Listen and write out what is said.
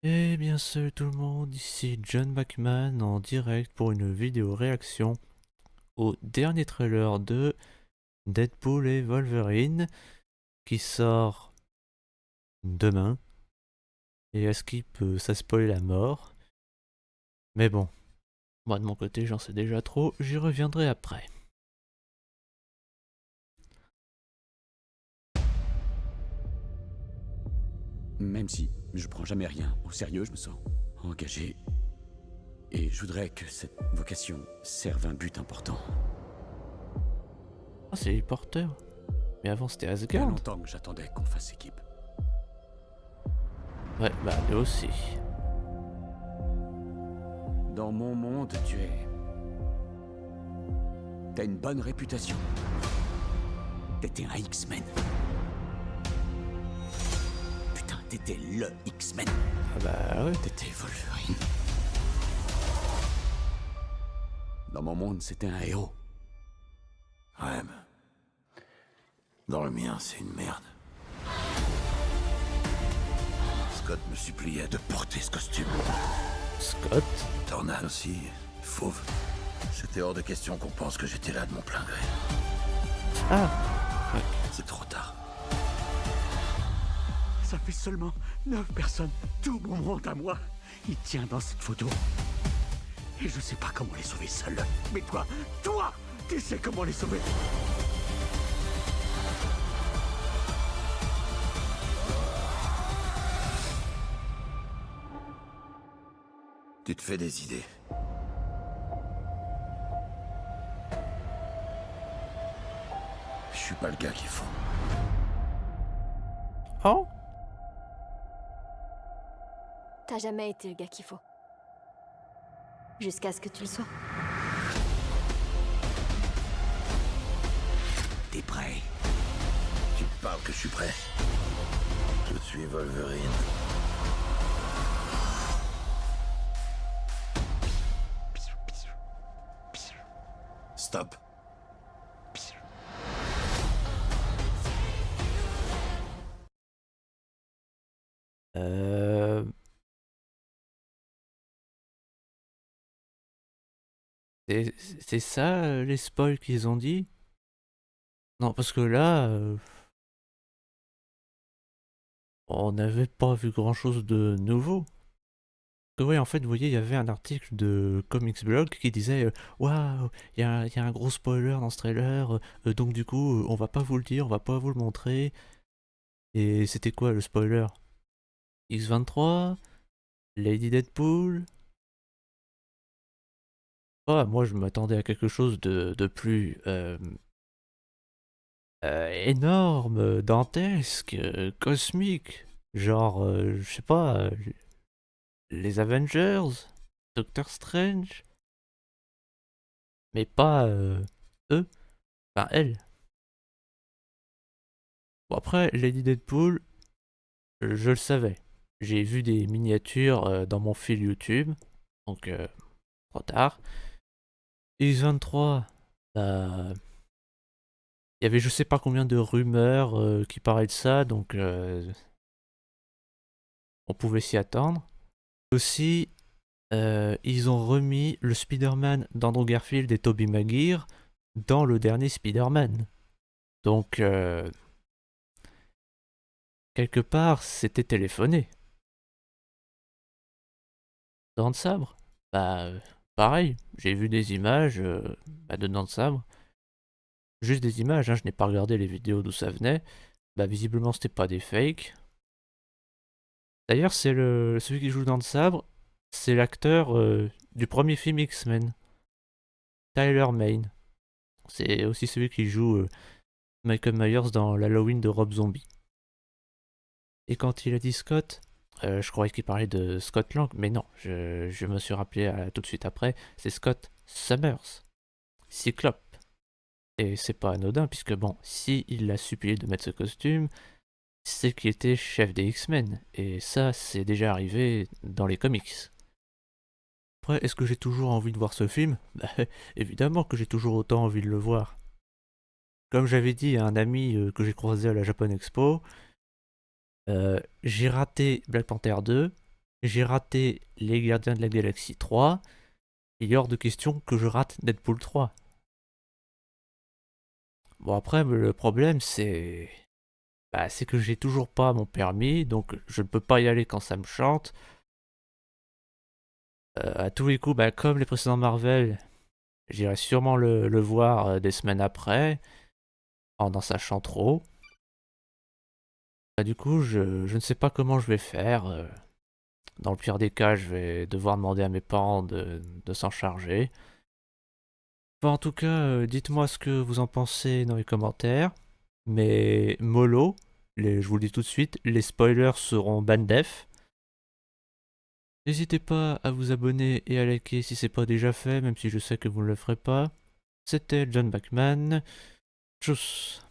Eh bien salut tout le monde, ici John Bachman en direct pour une vidéo réaction au dernier trailer de Deadpool et Wolverine qui sort demain. Et est-ce qu'il peut ça spoiler la mort? Mais bon, moi de mon côté j'en sais déjà trop, j'y reviendrai après. Même si je prends jamais rien au sérieux, je me sens engagé. Et je voudrais que cette vocation serve un but important. Ah c'est les porteurs. Mais avant c'était Il y a Asgard. longtemps que j'attendais qu'on fasse équipe. Ouais, bah nous aussi. Dans mon monde, T'as une bonne réputation. T'étais un X-Men. Putain, t'étais le X-Men. Ah bah ouais. T'étais Wolverine. Dans mon monde, c'était un héros. Ouais, mais dans le mien, c'est une merde. Scott me suppliait de porter ce costume. Scott. Tornade aussi, fauve. C'était hors de question qu'on pense que j'étais là de mon plein gré. Ah C'est trop tard. Ça fait seulement 9 personnes. Tout mon monde à moi, il tient dans cette photo. Et je sais pas comment les sauver seul. Mais toi, tu sais comment les sauver. Tu te fais des idées. Je suis pas le gars qu'il faut. Oh. T'as jamais été le gars qu'il faut. Jusqu'à ce que tu le sois. T'es prêt? Tu te parles que je suis prêt. Je suis Wolverine. Stop. Euh... C'est ça les spoils qu'ils ont dit? Non, parce que là, on n'avait pas vu grand-chose de nouveau. Que oui, en fait, vous voyez, il y avait un article de Comics Blog qui disait waouh, il y a un gros spoiler dans ce trailer, donc du coup, on va pas vous le dire, on va pas vous le montrer. Et c'était quoi le spoiler? X-23? Lady Deadpool? Ah, moi, je m'attendais à quelque chose de plus énorme, dantesque, cosmique. Genre, je sais pas, les Avengers, Doctor Strange, mais pas eux, enfin elle. Bon après, Lady Deadpool, je le savais. J'ai vu des miniatures dans mon fil YouTube, donc trop tard. X23, bah, il y avait je sais pas combien de rumeurs qui parlaient de ça, donc on pouvait s'y attendre. Aussi, ils ont remis le Spider-Man d'Andrew Garfield et Tobey Maguire dans le dernier Spider-Man. Donc, quelque part, c'était téléphoné. Dents de sabre? Bah, pareil, j'ai vu des images bah, de Dents de sabre. Juste des images, hein, je n'ai pas regardé les vidéos d'où ça venait. Bah, visiblement, c'était pas des fakes. D'ailleurs, c'est celui qui joue Dents de sabre, c'est l'acteur du premier film X-Men, Tyler Mane. C'est aussi celui qui joue Michael Myers dans l'Halloween de Rob Zombie. Et quand il a dit Scott, je croyais qu'il parlait de Scott Lang, mais non, je me suis rappelé tout de suite après, c'est Scott Summers, Cyclope. Et c'est pas anodin, puisque bon, si il a supplié de mettre ce costume, c'est qu'il était chef des X-Men, et ça, c'est déjà arrivé dans les comics. Après, est-ce que j'ai toujours envie de voir ce film? Bah, évidemment que j'ai toujours autant envie de le voir. Comme j'avais dit à un ami que j'ai croisé à la Japan Expo, j'ai raté Black Panther 2, j'ai raté Les Gardiens de la Galaxie 3, il est hors de question que je rate Deadpool 3. Bon après, le problème c'est... Bah, c'est que j'ai toujours pas mon permis, donc je ne peux pas y aller quand ça me chante. À tous les coups, bah, comme les précédents Marvel, j'irai sûrement le voir des semaines après, en en sachant trop. Bah, du coup, je ne sais pas comment je vais faire. Dans le pire des cas, je vais devoir demander à mes parents de s'en charger. Enfin, en tout cas, dites-moi ce que vous en pensez dans les commentaires. Mais mollo, je vous le dis tout de suite, les spoilers seront ban def. N'hésitez pas à vous abonner et à liker si c'est pas déjà fait, même si je sais que vous ne le ferez pas. C'était John Bachman. Tchuss.